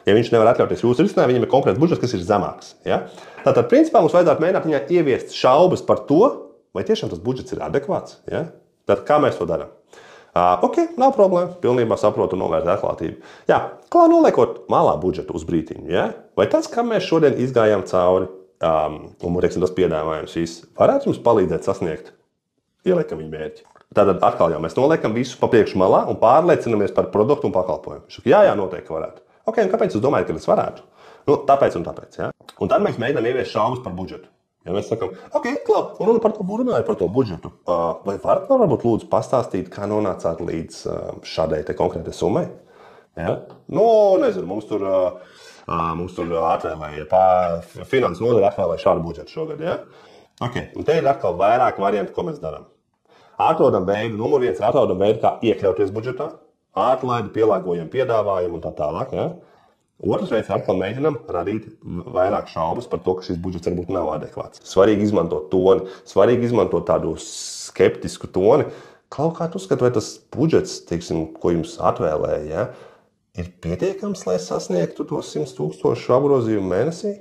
Ja viņš nevar atļauties jūsu risinājumu, viņam ir konkrēts budžets, kas ir zemāks. Ja? Tātad, principā, mums vajadzētu mēģināt viņai ieviest šaubas par to, vai tiešām tas budžets ir adekvāts. Ja? Tad kā mēs to darām? Ok, nav problēma. Pilnībā saprotu un novērtu atklātību. Jā, kā noliekot malā budžetu uz brītiņu. Ja? Vai tas, kā mēs šodien izgājām cauri, un teiksim, tas piedāvājums viss, varētu jums palīdzēt sasniegt ieliekam viņa mērķi? Tātad atkal jau mēs noliekam visu pa priekšu malā un pārliecinamies par produktu un pakalpojumu. Jā, noteikti varētu. Ok, un kāpēc jūs domājat, ka tas varētu? Nu, tāpēc un tāpēc. Ja? Un tad mēs mēģinām ieviest šaubas par budžetu. Ja mēs sakām, ok, runājot par to budžetu, vai varat varbūt lūdzu pastāstīt, kā nonācāt līdz šādai te konkrētai summai? Ja? Nu, nezinu, mums tur atvēlēja, finanses nodara atvēlēja šādu budžetu šogad. Ja? Ok, un te ir atkal vairāk variantu, ko mēs darām. Atrodam veidu, numur 1, atrodam veidu, kā iekļauties budžetā, atlaidi, pielāgojam piedāvājumu un tā tālāk. Ja? Otrs veids atkal mēģinam radīt vairāk šaubas par to, ka šis budžets varbūt nav adekvāts. Svarīgi izmantot toni, svarīgi izmantot tādu skeptisku toni. Kā tu uzskati, vai tas budžets, teiksim, ko jums atvēlēja, ja, ir pietiekams, lai sasniegtu tos 100 000 apgrozījumu mēnesī?